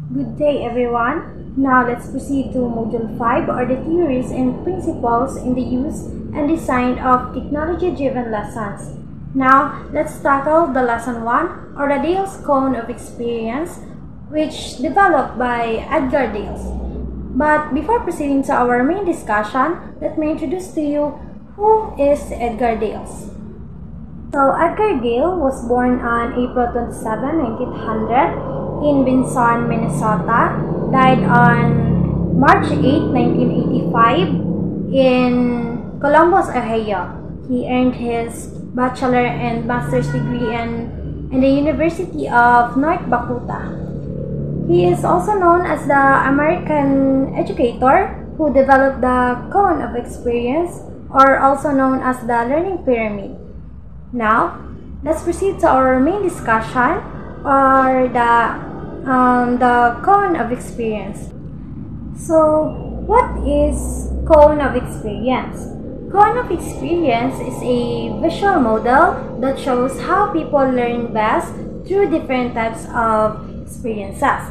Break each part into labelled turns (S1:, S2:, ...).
S1: Good day, everyone. Now let's proceed to Module 5, or the theories and principles in the use and design of technology-driven lessons. Now, let's tackle the Lesson 1, or the Dale's Cone of Experience, which developed by Edgar Dales. But before proceeding to our main discussion, let me introduce to you who is Edgar Dales. So, Edgar Dale was born on April 27, 1900 in Vinson, Minnesota, died on March 8, 1985 in Columbus, Ohio. He earned his bachelor and master's degree in the University of North Dakota. He is also known as the American educator who developed the cone of experience, or also known as the learning pyramid. Now, let's proceed to our main discussion, or the cone of experience. So, what is cone of experience? Cone of experience is a visual model that shows how people learn best through different types of experiences.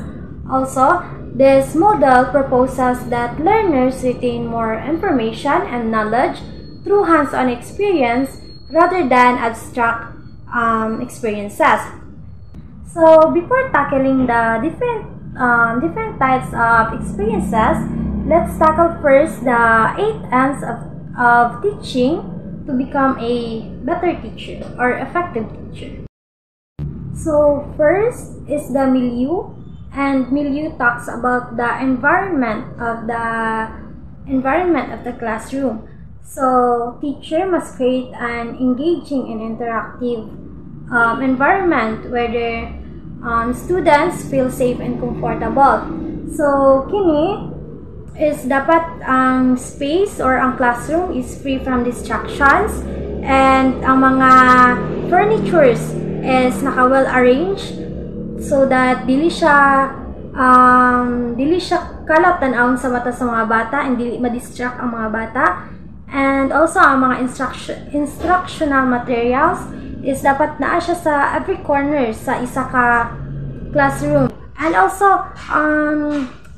S1: Also, this model proposes that learners retain more information and knowledge through hands-on experience rather than abstract experiences. So, before tackling the different types of experiences, let's tackle first the 8 N's of teaching to become a better teacher or effective teacher. So, first is the milieu, and milieu talks about the environment of the classroom. So, teacher must create an engaging and interactive environment where the students feel safe and comfortable. So, kini is dapat ang space or ang classroom is free from distractions, and ang mga furnitures is naka-well arranged so that dili siya kalap tan-awon sa mata sa mga bata and dili ma-distract ang mga bata. And also, ang mga instructional materials is dapat naa siya sa every corner sa isa ka classroom. And also,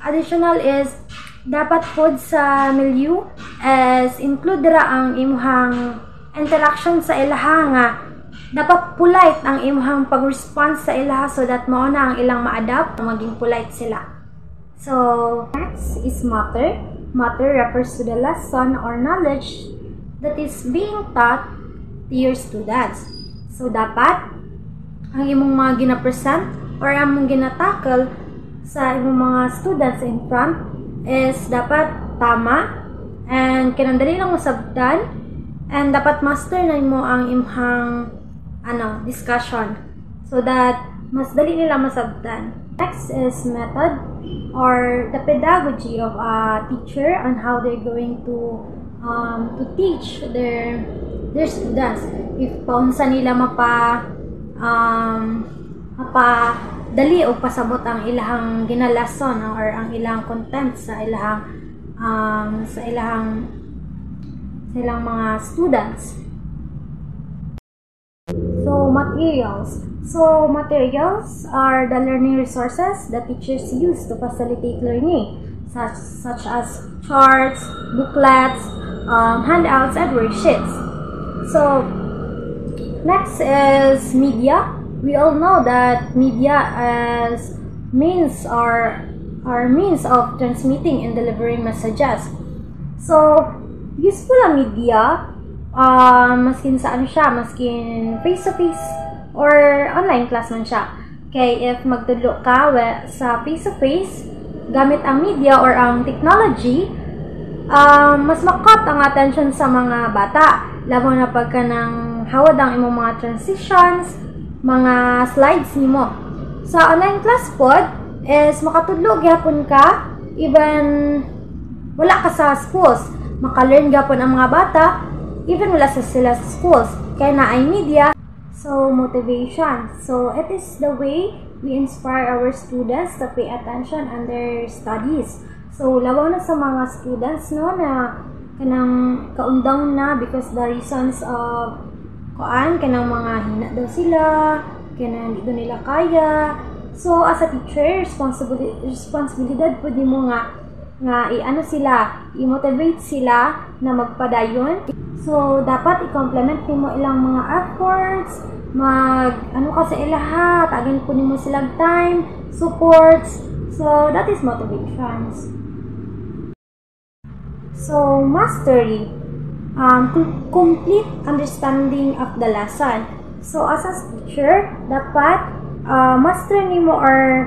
S1: additional is dapat pod sa milieu as include dira ang imuhang interaction sa ilaha nga dapat polite ang imuhang pag-response sa ilaha so that mao na ang ilang ma-adapt maging polite sila. So, next is matter. Matter refers to the lesson or knowledge that is being taught to your students. So, dapat ang imong mga gina-present or ang imong gina-tackle sa imong mga students in front is dapat tama and kinandali lang masabtan, and dapat master na mo ang imong discussion so that mas dali nila masabtan. Next is method, or the pedagogy of a teacher on how they're going to teach their students. If paunsa nila dali o pasabot ang ilahang ginalason or ang ilahang content sa ilahang mga students. So, materials. So, materials are the learning resources that teachers use to facilitate learning, such as charts, booklets, handouts, and worksheets. So, next is media. We all know that media as means of transmitting and delivering messages. So, useful ang media, maskin sa maskin face-to-face or online class man siya. Okay, if magtudlo ka sa face-to-face, gamit ang media or ang technology, mas makot ang attention sa mga bata. Labo na pagka nang hawad ang imong mga transitions, mga slides nimo. Sa online class pod is makatudlo gyapon ka even wala ka sa schools. Maka-learn gyapon ang mga bata even wala sa sila sa schools. Kaya na ay media. So, motivation. So, it is the way we inspire our students to pay attention on their studies. So, labaw na sa mga students no na kanang kaundang na because the reasons of kanang mga hina daw sila, kanang hindi daw nila kaya. So as a teacher, responsibilidad pud nimo nga i-ano sila, i-motivate sila na magpadayon. So dapat i-complement nimo ilang mga efforts, ano ka sa ilaha, tagan po nimo silang time, supports. So that is motivations. So mastery, complete understanding of the lesson. So as a teacher, dapat master nimo or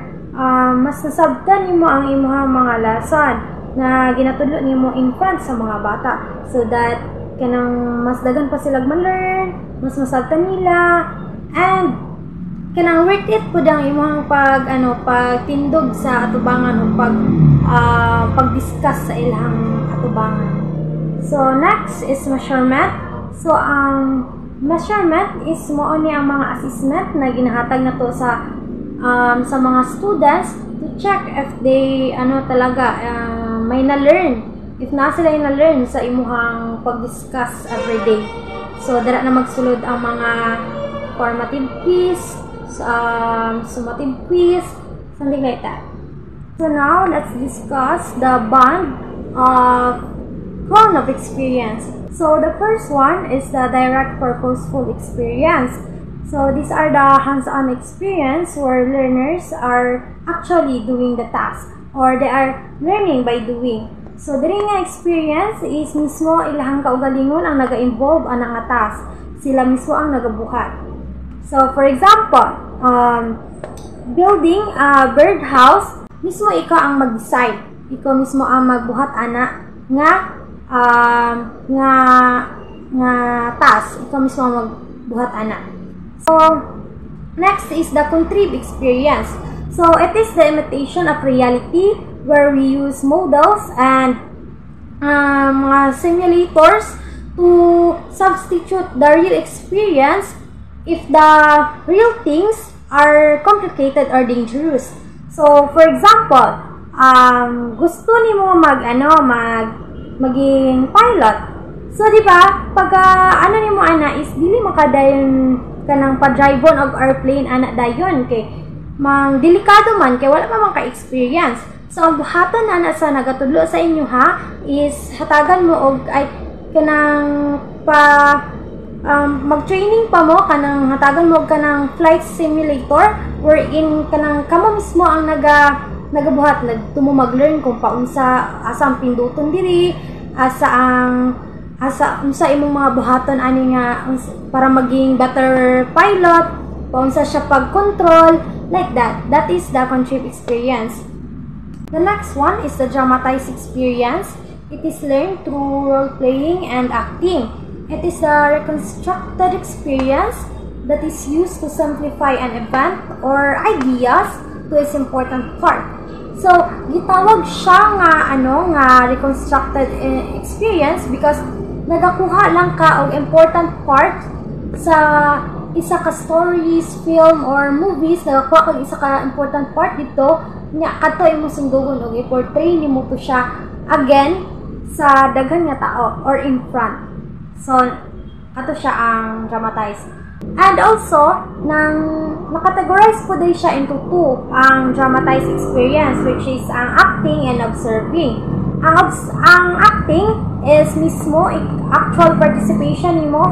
S1: mas nasabtan nimo ang imong mga lesson na ginatudlo nimo in front sa mga bata, so that kanang mas dagan pa sila ma-learn, mas masabtan nila, and kanang worth it pud ang imong pagtindog sa atubangan o pag-discuss sa ilang atubangan. So next is measurement. So ang measurement is mao ni ang mga assessment na ginahatag nato sa mga students to check if they talaga may na-learn, if na sila yung na-learn sa imuhang pag-discuss everyday. So dara na magsulod ang mga formative quiz, summative quiz, something like that. So now let's discuss the bond of cone of experience. So the first one is the direct purposeful experience. So these are the hands-on experience where learners are actually doing the task or they are learning by doing. So diri nga experience is mismo ilahang kaugalingon ang naga-involve ang nga task. Sila mismo ang nagabuhat. So for example, building a birdhouse, mismo ikaw ang mag-decide. Ikaw mismo ang magbuhat ana nga task. Ikaw mismo ang magbuhat ana. So, next is the contrib experience. So, it is the imitation of reality where we use models and mga simulators to substitute the real experience if the real things are complicated or dangerous. So, for example, gusto nimo maging pilot. So, di ba, pag nimo ana is dili makadayon kanang pa-drive-on og airplane anak dayon kay mang delikado man kay wala pa man ka-experience. So ang buhaton ana sa nagatudlo sa inyo is hatagan mo og ay kanang mag-training pa mo kanang hatagan mo og kanang flight simulator wherein kanang kamo mismo ang nagabuhat nagtumo mag-learn kung paunsa asa ang pinduton diri, unsa imong mga buhaton ani nga para maging better pilot, paunsa siya pag-control, like that. That is the contrib experience. The next one is the dramatized experience. It is learned through role-playing and acting. It is the reconstructed experience that is used to simplify an event or ideas to its important part. So, gitawag siya nga reconstructed experience because nagakuha lang ka og important part sa isa ka stories, film, or movies, nagakuha ka isa ka important part dito, nga kato imong sungdugon og i-portray nimo to siya again sa daghan nga tao or in front. So, kato siya ang dramatized. And also, nakategorize po din siya into two, ang dramatized experience, which is ang acting and observing. Ang acting is mismo actual participation nimo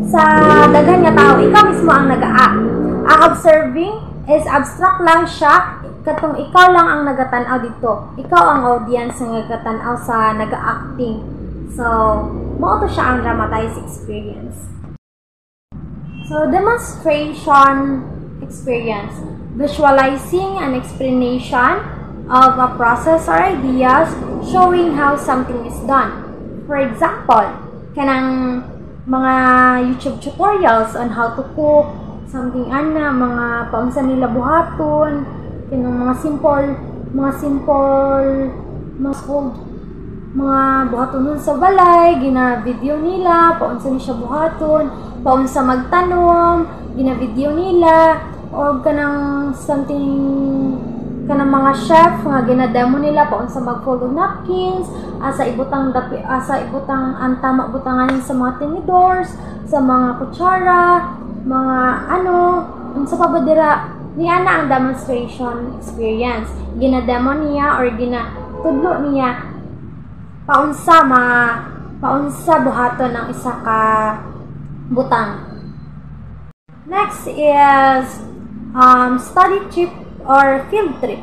S1: sa daghan nga tao, ikaw mismo ang nag-act. Ang observing is abstract lang siya, katong ikaw lang ang nagatan-aw dito. Ikaw ang audience nga nagatan-aw sa nag-acting. So, mao to siya ang dramatized experience. So, demonstration experience, visualizing an explanation of a process or ideas showing how something is done. For example, kanang mga YouTube tutorials on how to cook, something mga paunsa nila buhaton, kanang mga buhaton sa balay, gina-video nila, paunsa ni siya buhaton, paunsa magtanom, gina-video nila, o kanang kanang mga chef nga ginademo nila paunsa mag-fold of napkins, asa ibutang ang tama butangan sa mga tinidors, sa mga kutsara, mga unsa pa ba dira niya na ang demonstration experience. Ginademo niya or ginatudlo niya paunsa buhaton ng isa ka butang. Next is study trip or field trip.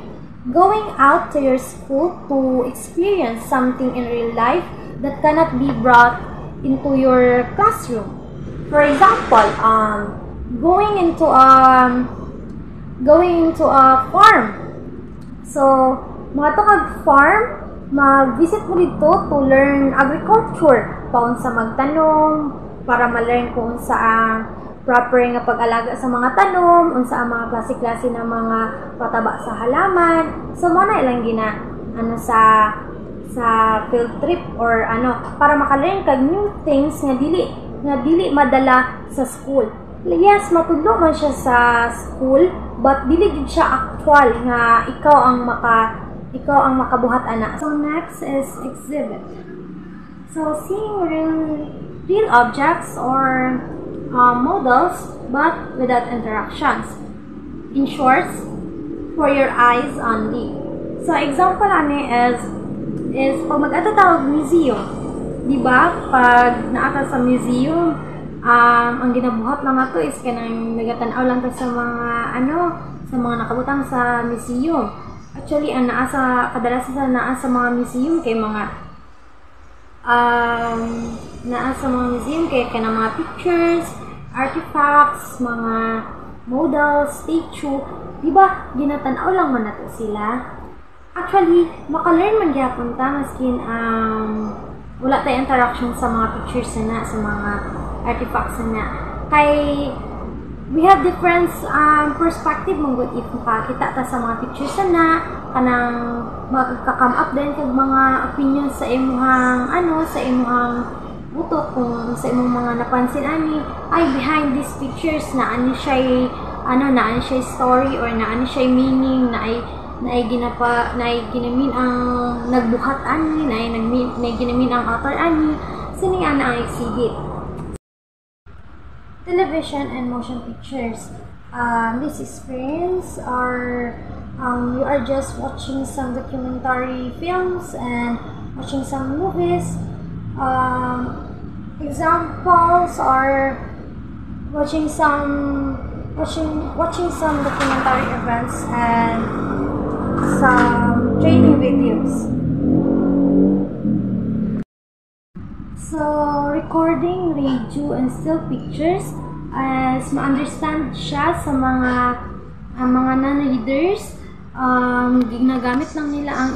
S1: Going out to your school to experience something in real life that cannot be brought into your classroom. For example, going into a farm. So, mga tukag farm, mag-visit mo dito to learn agriculture. Paunsa magtanom, para ma-learn kung saan proper nga pag-alaga sa mga tanom, unsa ang mga klase-klase ng mga pataba sa halaman. So, mo na ilang sa field trip or para maka-learn kag new things nga dili madala sa school. Yes, matudlo man siya sa school, but dili gid siya actual nga ikaw ang makabuhat ana. So next is exhibit. So seeing real objects or models but without interactions. In short, for your eyes only. So example ani is pag mag-ato tawag museum. Diba? Pag naata sa museum, ang ginabuhat lang nato is kanang nagatanaw lang ta sa mga nakabutang sa museum. Actually, ang kadalasan naa sa mga museum kay mga kanang mga pictures, artifacts, mga models, statue, diba? Ginatanaw lang man nato sila. Actually, maka-learn man gyapon ta maskin wala tayong interaction sa mga pictures na, sa mga artifacts na. Kay we have different perspective mong if makakita ta sa mga pictures na, kanang magka-come up din kag mga opinions sa imuhang sa imuhang utok kung sa imong mga napansin ay behind these pictures na ani siya story or na ani siya meaning na ay ginamin ang nagbuhat na ay ginamin ang author sining ang exhibit. Television and motion pictures. This experience you are just watching some documentary films and watching some movies. Examples are watching some documentary events and some training videos. So, recording, radio, and still pictures as ma-understand siya sa mga non-readers. Ginagamit lang nila ang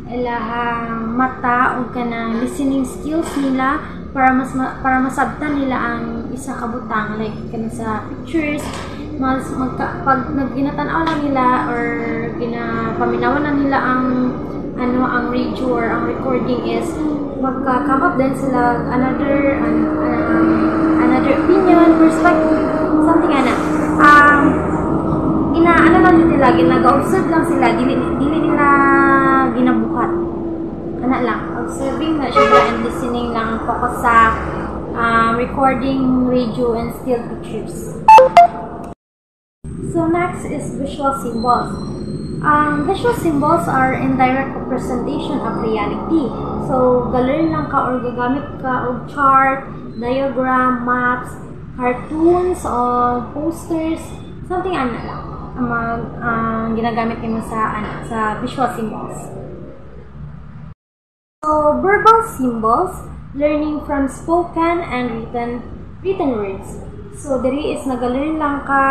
S1: ilahang mata o kanang listening skills nila para masabtan nila ang isa ka butang like kana sa pictures. Pag ginatanaw lang nila or ginapaminawan na nila ang radio or ang recording is magka-come up din sila another opinion, perspective, something nag-observe lang sila, dili nila ginabuhat. Observing na siya and listening lang, focus sa recording, radio, and still pictures. So next is visual symbols. Visual symbols are indirect representation of reality. So, galing lang ka or gagamit ka og chart, diagram, maps, cartoons, or posters, something lang ginagamit mo sa visual symbols. So, verbal symbols, learning from spoken and written words. So, diri is nag-learn lang ka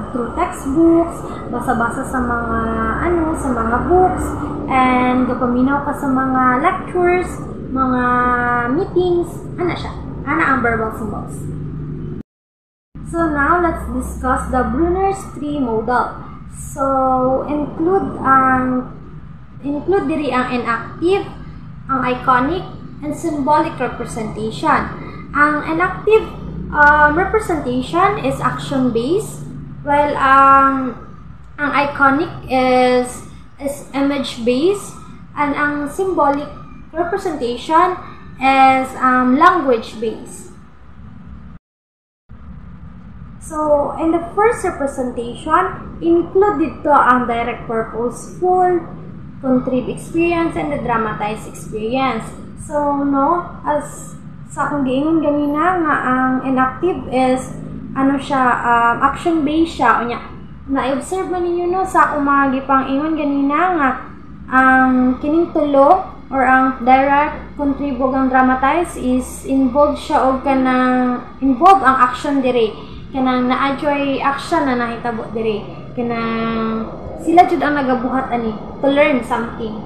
S1: through textbooks, basa-basa sa mga books, and gapaminaw ka sa mga lectures, mga meetings, ang verbal symbols. So, now let's discuss the Brunner's tree model. So, include diri ang inactive, ang iconic, and symbolic representation. Ang inactive representation is action-based, while ang iconic is image-based, and ang symbolic representation is language-based. So, in the first representation, include dito ang direct purposeful, contrived experience, and the dramatized experience. So, no, as sa akong giingon ganina nga ang inactive is ano siya, action-based siya. O niya, na-observe man ninyo no, sa akong mga gipang ingon ganina nga ang kining tulo or ang direct, contribute ang dramatize is involved siya og kanang involve ang action dire kanang na-enjoy action na nahitabo dire kanang sila jud ang nagabuhat ani to learn something.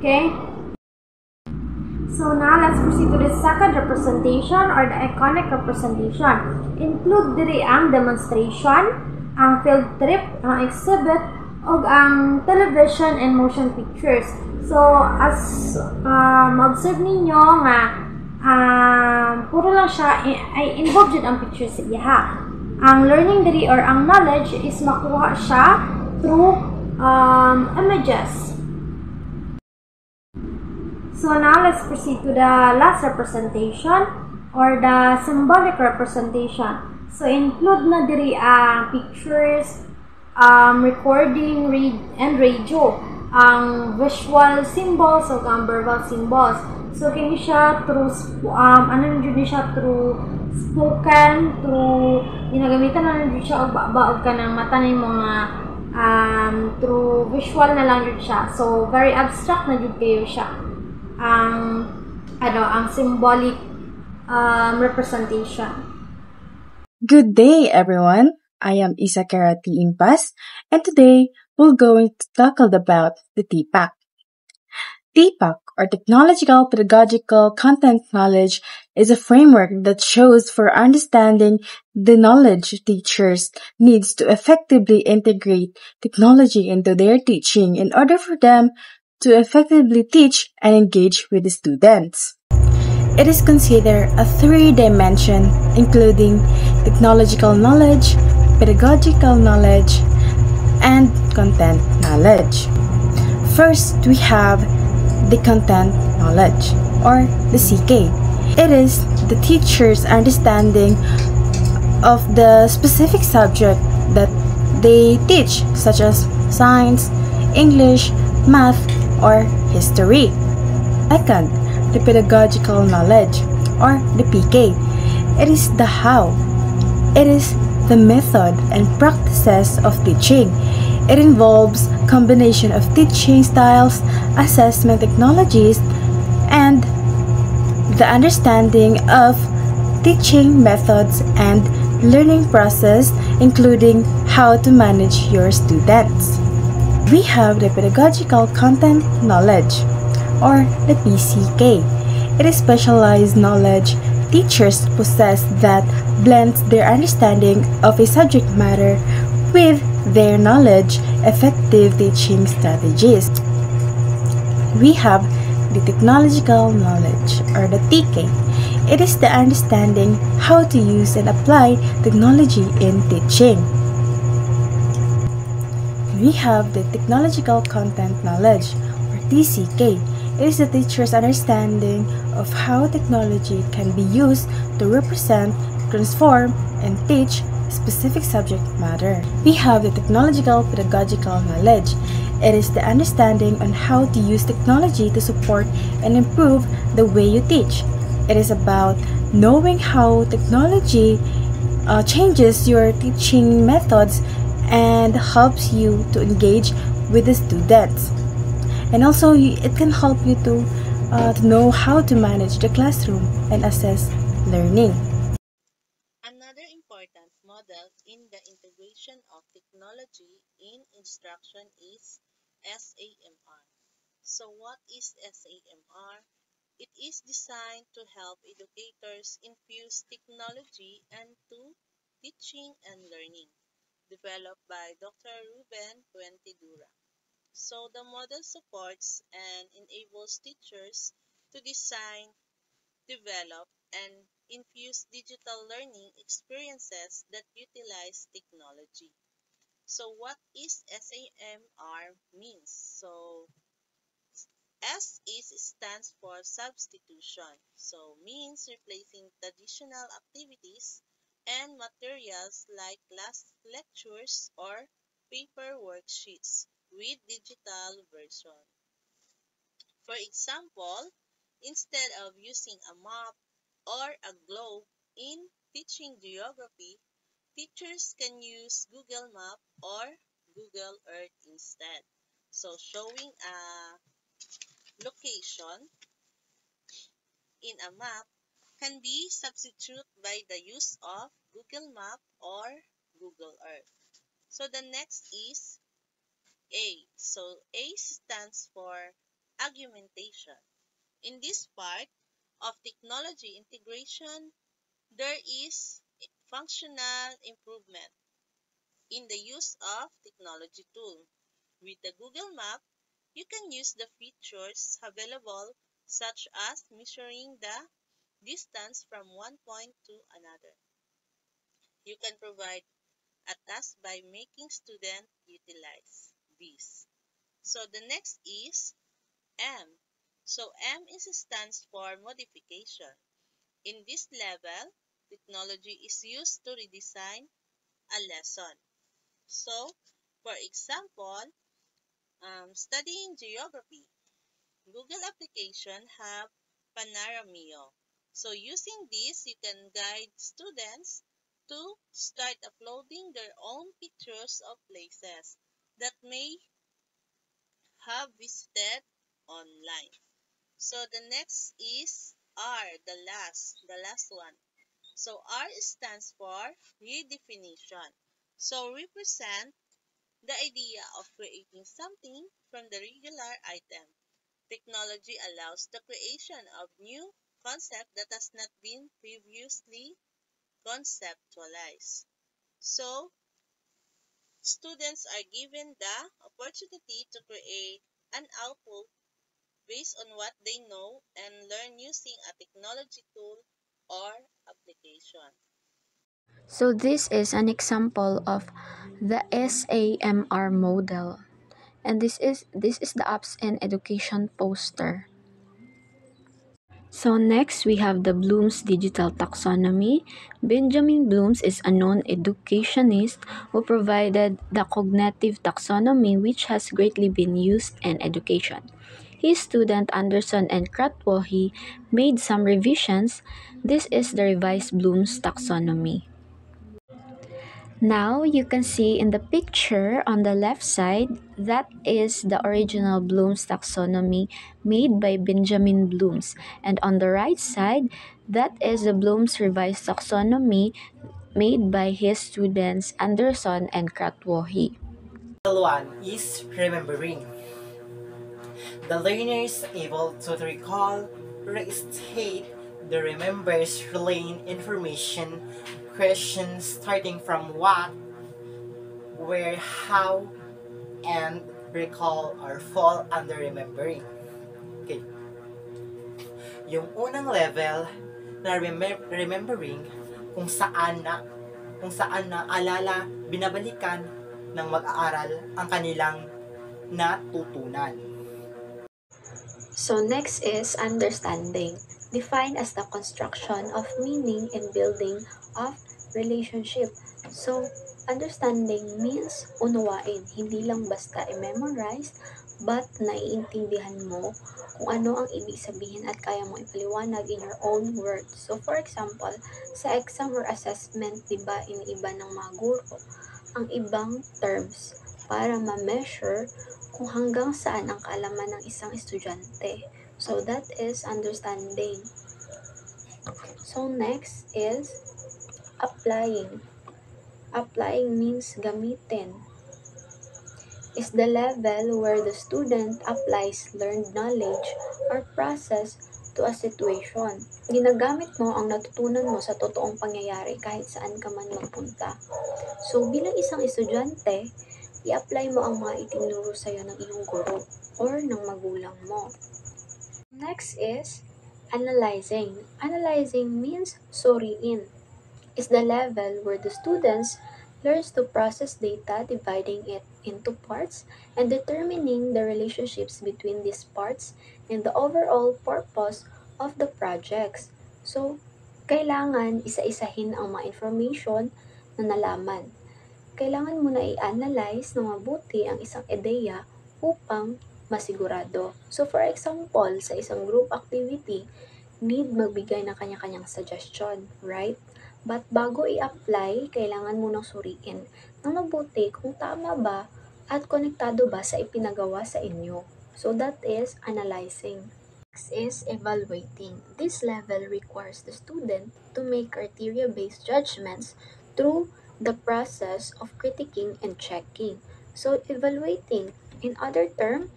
S1: Okay, so now let's proceed to the second representation or the iconic representation. Include dire ang demonstration, ang field trip, ang exhibit, og ang television and motion pictures. So, as ma-observe ninyo nga puro lang siya ay involved yun ang pictures sa iya. Ang learning diri or ang knowledge is makuha siya through images. So now let's proceed to the last representation or the symbolic representation. So include na diri ang pictures, recording, read, and radio, ang visual symbols o ang verbal symbols. So kini siya through ano jud siya through spoken, through ginagamitan na jud siya og baog ka ng mata ni mga through visual na lang jud siya. So very abstract na jud kayo siya. Ang symbolic representation.
S2: Good day, everyone. I am Isakara T. Impas, and today we're going to talk about the TPAC. TPAC, or Technological Pedagogical Content Knowledge, is a framework that shows for understanding the knowledge teachers needs to effectively integrate technology into their teaching in order for them to effectively teach and engage with the students. It is considered a three-dimension, including technological knowledge, pedagogical knowledge, and content knowledge. First, we have the content knowledge, or the CK. It is the teacher's understanding of the specific subject that they teach, such as science, English, math, or history. Second, the pedagogical knowledge, or the PK. It is the how. It is the method and practices of teaching. It involves combination of teaching styles, assessment technologies, and the understanding of teaching methods and learning process, including how to manage your students. We have the pedagogical content knowledge, or the PCK. It is specialized knowledge teachers possess that blends their understanding of a subject matter with their knowledge effective teaching strategies. We have the technological knowledge, or the TK. It is the understanding how to use and apply technology in teaching. We have the technological content knowledge, or TCK. It is the teacher's understanding of how technology can be used to represent, transform, and teach a specific subject matter. We have the technological pedagogical knowledge. It is the understanding on how to use technology to support and improve the way you teach. It is about knowing how technology changes your teaching methods and helps you to engage with the students. And also, it can help you to know how to manage the classroom and assess learning.
S3: Another important model in the integration of technology in instruction is SAMR. So what is SAMR? It is designed to help educators infuse technology into teaching and learning, developed by Dr. Ruben Fuentedura. So the model supports and enables teachers to design, develop, and infuse digital learning experiences that utilize technology. So what is SAMR means? So stands for substitution. So means replacing traditional activities and materials like class lectures or paper worksheets with digital version. For example, instead of using a map or a globe in teaching geography, teachers can use Google Map or Google Earth instead. So showing a location in a map can be substituted by the use of Google Map or Google Earth. So the next is A. So A stands for argumentation. In this part of technology integration, there is functional improvement in the use of technology tool. With the Google Map, you can use the features available such as measuring the distance from one point to another. You can provide a task by making students utilize this. So the next is M. So M is stands for modification. In this level, technology is used to redesign a lesson. So, for example, studying geography, Google application have Panoramio. So using this, you can guide students to start uploading their own pictures of places that may have visited online. So the next is R, the last one. So R stands for redefinition. So represent the idea of creating something from the regular item. Technology allows the creation of new concept that has not been previously conceptualized. So students are given the opportunity to create an output based on what they know and learn using a technology tool or application.
S4: So this is an example of the SAMR model. And this is the apps and education poster. So next we have the Bloom's digital taxonomy. Benjamin Bloom is a known educationist who provided the cognitive taxonomy which has greatly been used in education. His student Anderson and Kratwohi made some revisions. This is the revised Bloom's taxonomy. Now you can see in the picture on the left side that is the original Bloom's taxonomy made by Benjamin Bloom's, and on the right side that is the Bloom's revised taxonomy made by his students Anderson and Kratwohi.
S5: One is remembering. The learner is able to recall, restate, the remembers relaying information, questions starting from what, where, how, and recall or fall under remembering. Okay. Yung unang level na remembering kung saan na alala, binabalikan ng mag-aaral ang kanilang natutunan.
S4: So next is understanding, defined as the construction of meaning and building of relationship. So understanding means unawain, hindi lang basta i-memorize, but naiintindihan mo kung ano ang ibig sabihin at kaya mo ipaliwanag in your own words. So for example, sa exam or assessment, diba, iniiba ng mga guro ang ibang terms para ma-measure kung hanggang saan ang kaalaman ng isang estudyante. So that is understanding. So next is applying. Applying means gamitin. Is the level where the student applies learned knowledge or process to a situation. Ginagamit mo ang natutunan mo sa totoong pangyayari kahit saan ka man magpunta. So bilang isang estudyante, i-apply mo ang mga itinuro sa'yo ng iyong guro or ng magulang mo. Next is analyzing. Analyzing means suriin. Is the level where the students learns to process data, dividing it into parts and determining the relationships between these parts and the overall purpose of the projects. So, kailangan isa-isahin ang mga information na nalaman. Kailangan mo na i-analyze ng mabuti ang isang ideya upang masigurado. So for example, sa isang group activity, need magbigay ng kanya-kanyang suggestion, right? But bago i-apply, kailangan mo nang suriin ng mabuti kung tama ba at konektado ba sa ipinagawa sa inyo. So that is analyzing. Next is evaluating. This level requires the student to make criteria-based judgments through the process of critiquing and checking. So evaluating, in other term,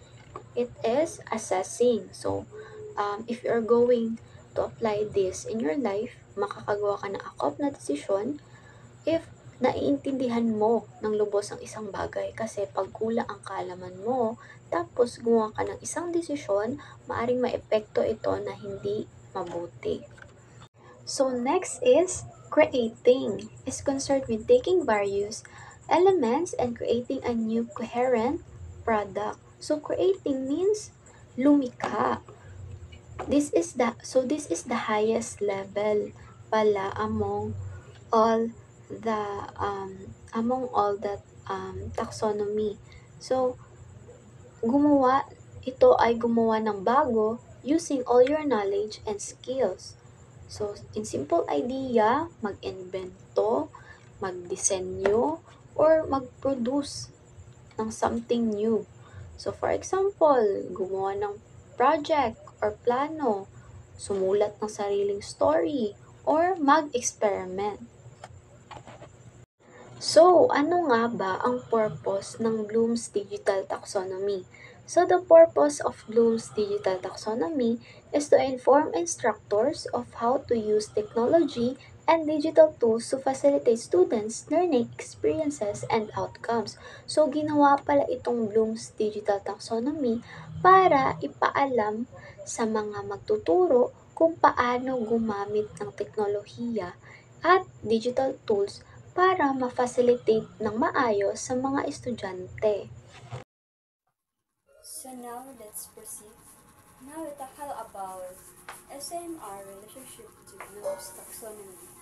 S4: it is assessing. So if you're going to apply this in your life, makakagawa ka ng akop na desisyon if naiintindihan mo ng lubos ang isang bagay. Kasi pag kulang ang kaalaman mo, tapos gumawa ka ng isang desisyon, maaring maepekto ito na hindi mabuti. So next is creating. Is concerned with taking various elements and creating a new coherent product. So creating means lumikha. This is the highest level pala among all the taxonomy. So ito ay gumawa ng bago using all your knowledge and skills. So in simple idea, mag-invento, magdisenyo, or mag-produce ng something new. So for example, gumawa ng project or plano, sumulat ng sariling story, or mag-experiment. So, ano nga ba ang purpose ng Bloom's Digital Taxonomy? So, the purpose of Bloom's Digital Taxonomy is to inform instructors of how to use technology and digital tools to facilitate students' learning experiences and outcomes. So, ginawa pala itong Bloom's Digital Taxonomy para ipaalam sa mga magtuturo kung paano gumamit ng teknolohiya at digital tools para ma-facilitate ng maayos sa mga estudyante.
S6: So now let's proceed. Now we tackle about SMR relationship to Bloom's taxonomy.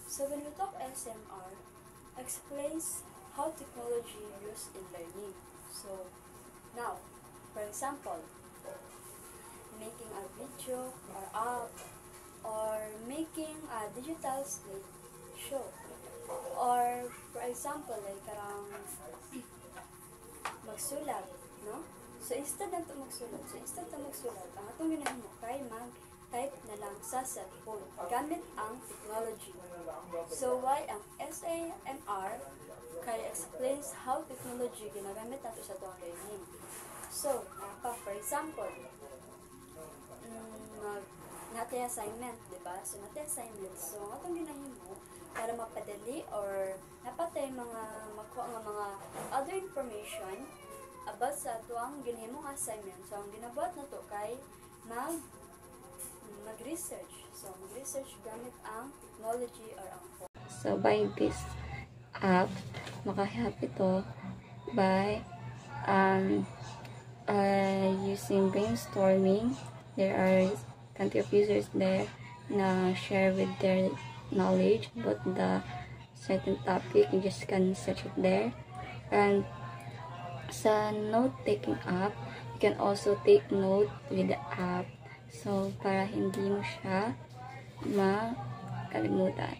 S6: So when we talk SMR, explains how technology used in learning. So now, for example, making a video or app, or making a digital slate show. Or, for example, like karang magsulat, no? So, instead na magsulat, ang atong ginahin mo kay mag-type na lang sa cellphone gamit ang technology. So, why ang SAMR kay explains how technology ginagamit nato sa atong learning. So, for example, natay assignment, diba? So, natay assignment. So, atong ginahin mo para mapadali or napatay makuha nga mga other information about sa tuang ginahimong assignment. So, ang ginabuhat na to kay mag-research. So, mag-research gamit ang technology or ang phone.
S4: So, by this app, makahelp ito by using brainstorming. There are plenty of users there na share with their knowledge about the certain topic. You just can search it there. And sa note-taking app, you can also take note with the app. So, para hindi mo siya makalimutan.